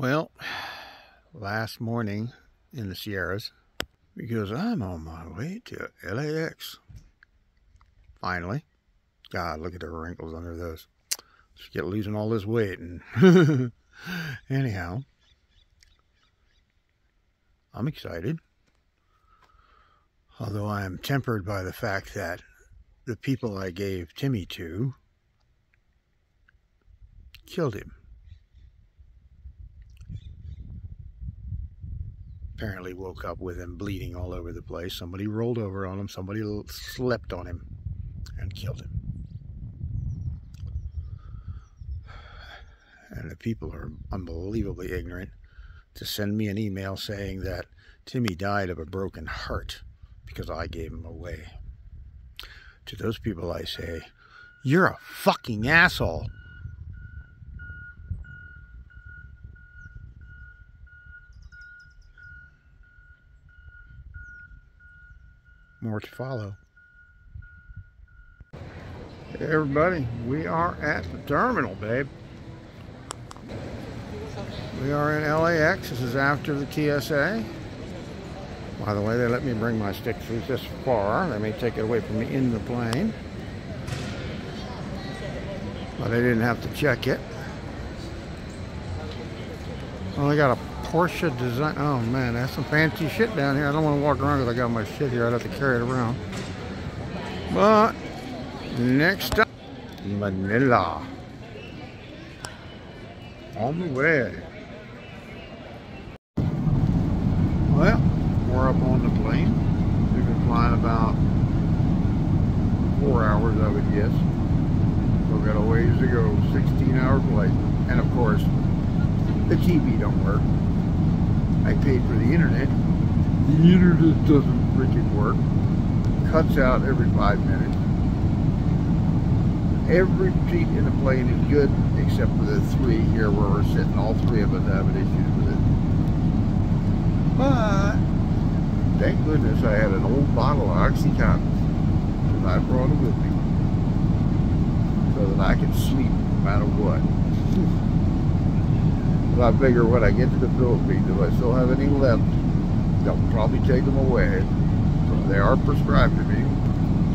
Well, last morning in the Sierras, because I'm on my way to LAX. Finally. God, look at the wrinkles under those. Just get losing all this weight. And anyhow, I'm excited. Although I am tempered by the fact that the people I gave Timmy to killed him. Apparently woke up with him bleeding all over the place. Somebody rolled over on him. Somebody slept on him and killed him. And the people are unbelievably ignorant to send me an email saying that Timmy died of a broken heart because I gave him away. To those people I say, you're a fucking asshole. More to follow. Hey everybody, we are at the terminal, babe. We are in LAX. This is after the TSA. By the way, they let me bring my stick through this far. They may take it away from me in the plane, but they didn't have to check it. Well, they got a Porsche design. Oh man, that's some fancy shit down here. I don't want to walk around because I got my shit here. I'd have to carry it around. But next up, Manila. On the way. Well, we're up on the plane. We've been flying about 4 hours, I would guess. We've got a ways to go. 16-hour flight. And of course, the TV don't work. I paid for the internet. The internet doesn't freaking work. Cuts out every 5 minutes. Every seat in the plane is good except for the three here where we're sitting. All three of us having issues with it. But thank goodness I had an old bottle of Oxycontin and I brought it with me so that I could sleep no matter what. But I figure when I get to the Philippines, if I still have any left, they'll probably take them away. So they are prescribed to me.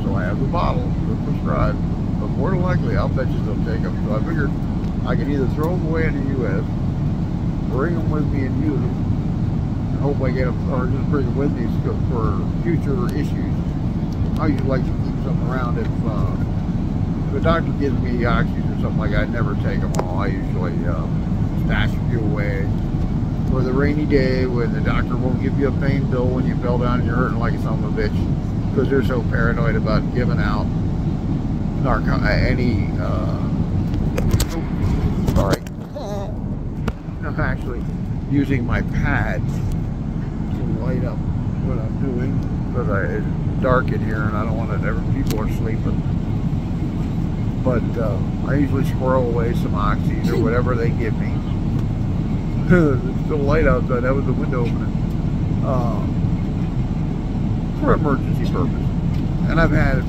So I have the bottle. They're prescribed. But more than likely, I'll bet you they'll take them. So I figured I can either throw them away in the U.S., bring them with me and use them, and hope I get them, or just bring them with me for future issues. I usually like to keep some around if the doctor gives me oxys or something like that. I never take them all. I usually stash a few away for the rainy day when the doctor won't give you a pain pill when you fell down and you're hurting like a son of a bitch, because they're so paranoid about giving out I'm actually using my pad to light up what I'm doing because it's dark in here and I don't want it. People are sleeping. But I usually squirrel away some oxys or whatever they give me. It's still light outside. That was the window opening for emergency purpose. And I've had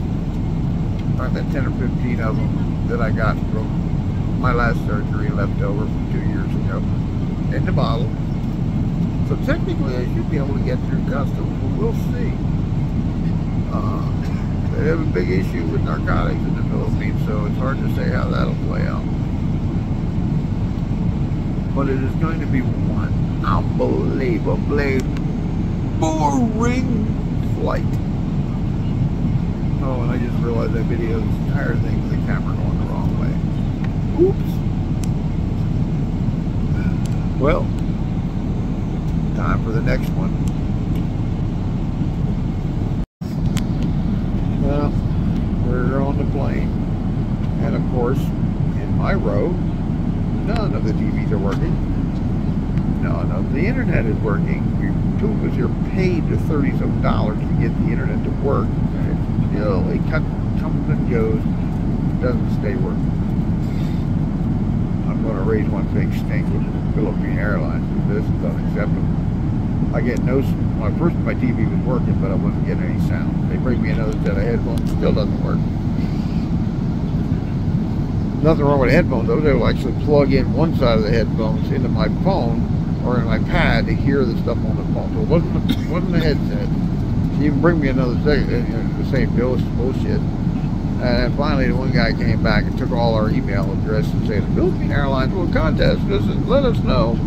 10 or 15 of them that I got from my last surgery left over from 2 years ago in the bottle. So technically I should be able to get through customs, but we'll see. They have a big issue with narcotics in the Philippines, so it's hard to say how that'll play out. But it is going to be one unbelievably boring flight. Oh, and I just realized I videoed this entire thing with the camera going the wrong way. Oops. Well, time for the next one. Well, we're on the plane. And of course, in my row, none of the TVs are working. None of the internet is working. Two of us here paid the $30-some to get the internet to work. Still, it comes and goes, doesn't stay working. I'm going to raise one big stink with Philippine Airlines because this is unacceptable. I get no. First my TV was working, but I wasn't getting any sound. They bring me another set of headphones, still doesn't work. Nothing wrong with headphones. Those will actually plug in one side of the headphones into my phone or in my pad to hear the stuff on the phone. So it wasn't the headset. She even bring me another thing, the same bullshit. And finally, the one guy came back and took all our email address and said, the Philippine Airlines will contact us and let us know.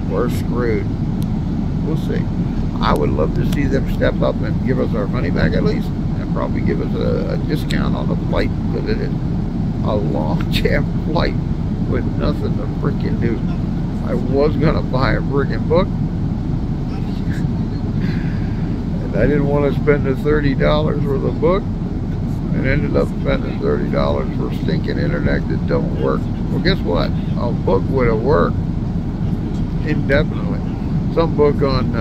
We're screwed. We'll see. I would love to see them step up and give us our money back at least, and probably give us a discount on the flight, because it is a long jam flight with nothing to freaking do. I was gonna buy a freaking book, and I didn't want to spend the $30 for the book, and ended up spending $30 for stinking internet that don't work. Well, guess what? A book would have worked indefinitely. Some book on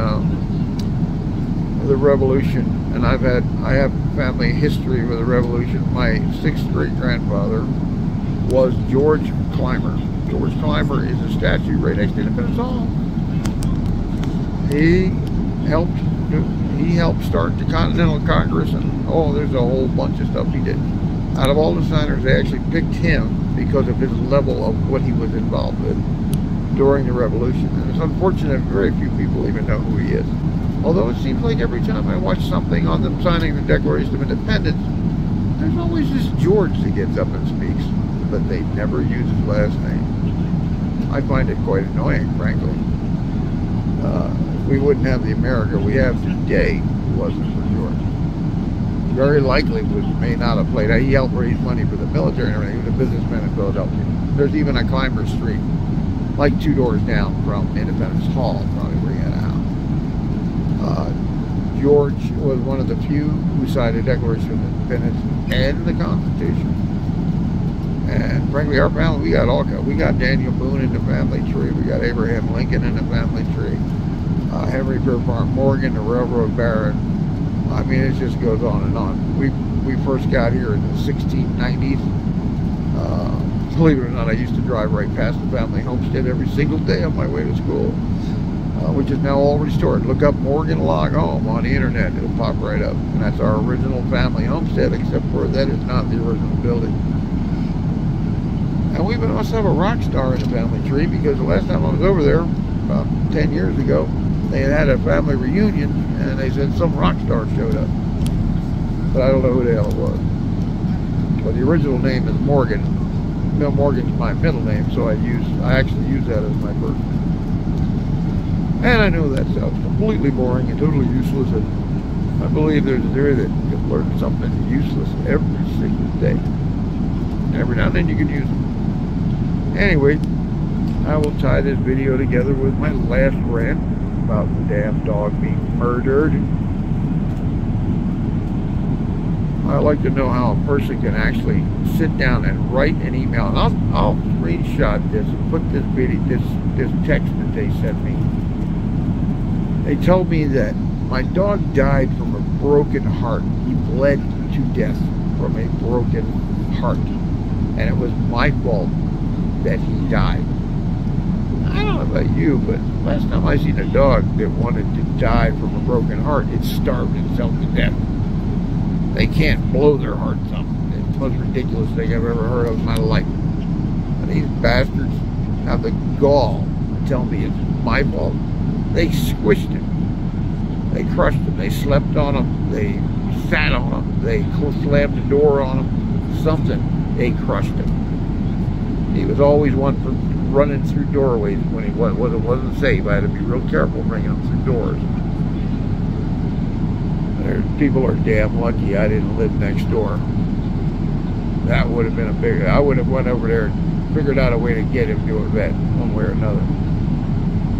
the Revolution, and I have family history with the Revolution. My 6th great grandfather was George Clymer. George Clymer is a statue right next to Independence Hall. He helped start the Continental Congress, and there's a whole bunch of stuff he did. Out of all the signers, they actually picked him because of his level of what he was involved with during the Revolution. And it's unfortunate very few people even know who he is. Although it seems like every time I watch something on them signing the Declaration of Independence, there's always this George that gets up and speaks, but they never use his last name. I find it quite annoying, frankly. We wouldn't have the America we have today if it wasn't for George. Very likely may not have played. He helped raise money for the military and everything. He was a businessman in Philadelphia. There's even a Clymer Street, like 2 doors down from Independence Hall, probably where he had a house. George was one of the few who signed the Declaration of Independence and the Constitution. And frankly, our family, we got Daniel Boone in the family tree. We got Abraham Lincoln in the family tree. Henry Pierpont Morgan, the railroad baron. I mean, it just goes on and on. We first got here in the 1690s. Believe it or not, I used to drive right past the family homestead every single day on my way to school, which is now all restored. Look up Morgan Log Home on the internet. It'll pop right up. And that's our original family homestead, except for that is not the original building. And we must have a rock star in the family tree, because the last time I was over there, about 10 years ago, they had a family reunion, and they said some rock star showed up. But I don't know who the hell it was. But the original name is Morgan. No, Morgan's my middle name, so I actually use that as my first name. And I know that sounds completely boring and totally useless, and I believe there's a theory that you can learn something useless every single day. And every now and then you can use it. Anyway, I will tie this video together with my last rant about the damn dog being murdered. I'd like to know how a person can actually sit down and write an email. And I'll screenshot this and put this video, this text that they sent me. They told me that my dog died from a broken heart. He bled to death from a broken heart. And it was my fault that he died. I don't know about you, but last time I seen a dog that wanted to die from a broken heart, it starved itself to death. They can't blow their hearts up. It's the most ridiculous thing I've ever heard of in my life. And these bastards have the gall to tell me it's my fault. They squished him. They crushed him. They slept on him. They sat on him. They slammed the door on him. Something. They crushed him. He was always one for running through doorways when he wasn't safe. I had to be real careful bringing him through doors. People are damn lucky I didn't live next door. That would have been a big... I would have went over there and figured out a way to get him to a vet, one way or another.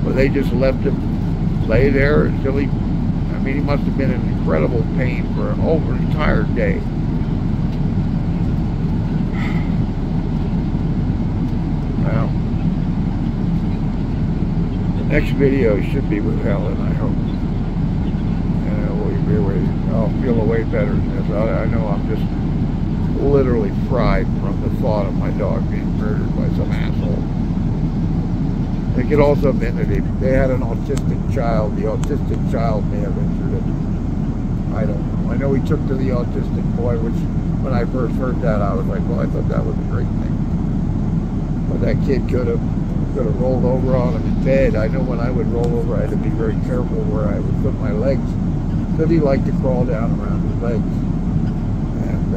But they just left him lay there until he... I mean, he must have been in incredible pain for over an entire day. Well, the next video should be with Helen, I hope. I'll feel way better than this. I know I'm just literally fried from the thought of my dog being murdered by some asshole. It could also have been that they had an autistic child. The autistic child may have injured it. I don't know. I know he took to the autistic boy, which when I first heard that, I was like, well, I thought that was a great thing. But that kid could have rolled over on him in bed. I know when I would roll over, I had to be very careful where I would put my legs, because he liked to crawl down around his legs. And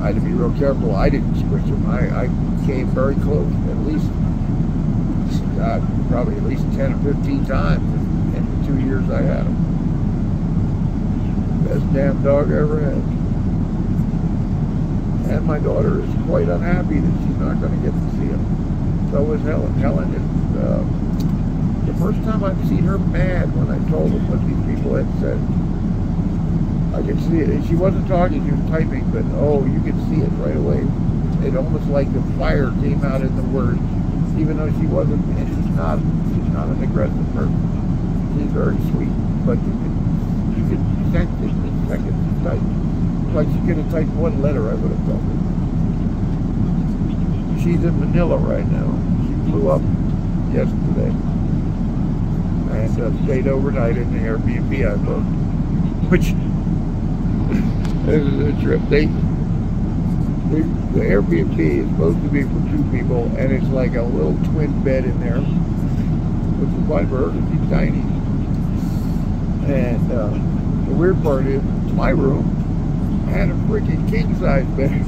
I had to be real careful. I didn't squish him. I came very close, at least, probably at least 10 or 15 times in the 2 years I had him. Best damn dog I ever had. And my daughter is quite unhappy that she's not going to get to see him. So is Helen. Helen is the first time I've seen her mad when I told them what these people had said. I could see it. And she wasn't talking, she was typing, but oh, you could see it right away. It almost like the fire came out in the words, even though she wasn't, and she's not an aggressive person. She's very sweet, but you could sense it in the second she typed. Like she could have typed one letter, I would have told her. She's in Manila right now. She flew up yesterday and stayed overnight in the Airbnb I booked. Which this is a trip. The Airbnb is supposed to be for 2 people, and it's like a little twin bed in there, which is fine for her because she's tiny. And the weird part is, my room had a freaking king-size bed.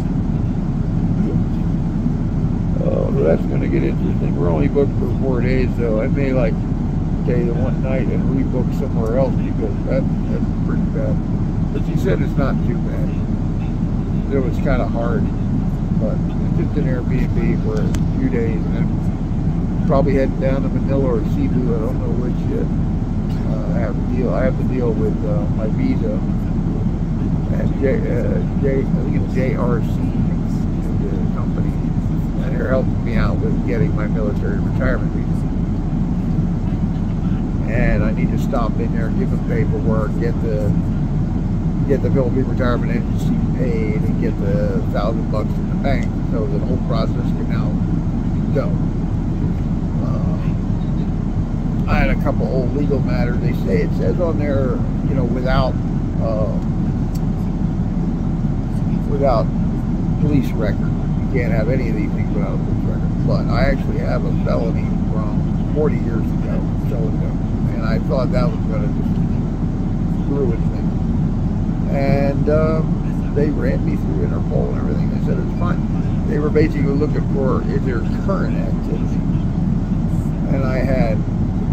Oh, that's going to get interesting. We're only booked for 4 days, so I may like stay the one night and rebook somewhere else, because that's pretty bad. But she said it's not too bad. It was kind of hard, but it's just an Airbnb for a few days, and then probably heading down to Manila or Cebu. I don't know which yet. I have to deal with my visa. And I think it's JRC, the company, and they're helping me out with getting my military retirement visa. And I need to stop in there, give them paperwork, get the Philippine Retirement Agency paid, and get the $1,000 in the bank, so the whole process can now go. I had a couple old legal matters. It says on there, you know, without police record. You can't have any of these things without a police record. But I actually have a felony from 40 years ago, and I thought that was going to just ruin things. And they ran me through Interpol and everything. They said it's fine. They were basically looking for, is there current activity? And I had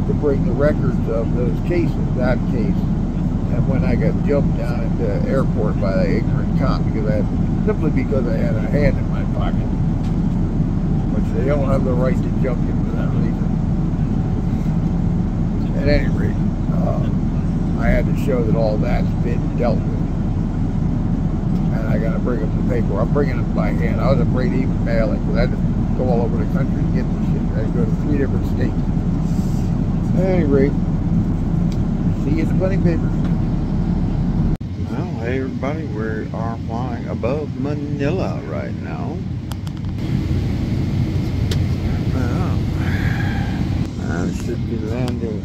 to bring the records of those cases, that case. And when I got jumped down at the airport by the ignorant cop, simply because I had a hand in my pocket, which they don't have the right to jump you for that reason. At any rate, I had to show that all that's been dealt with. And I got to bring up the paper. I'm bringing it by hand. I was afraid to even mail it, because I had to go all over the country to get this shit. I had to go to 3 different states. At any rate, see you in the funny paper. Well, hey everybody, we are flying above Manila right now. Well, I should be landing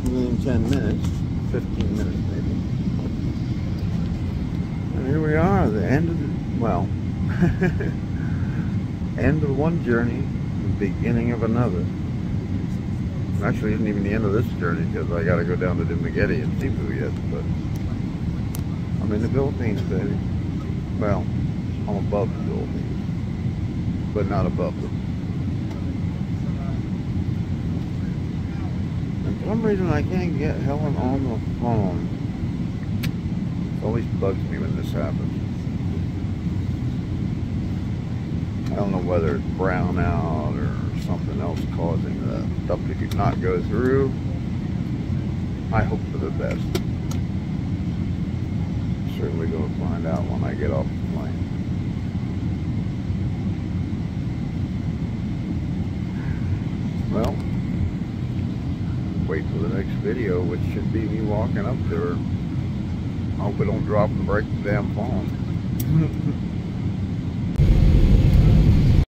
in 10 minutes, 15 minutes maybe. And here we are, the end of the, well, end of one journey, the beginning of another. Actually, isn't even the end of this journey, because I got to go down to Dumaguete and Cebu yet. But I'm in the Philippines, baby. Well, I'm above the Philippines, but not above them. And for some reason, I can't get Helen on the phone. It always bugs me when this happens. I don't know whether it's brown out or something else causing the stuff to not go through. I hope for the best. Certainly going to find out when I get off the plane. Well, wait for the next video, which should be me walking up to her. I hope I don't drop and break the damn phone.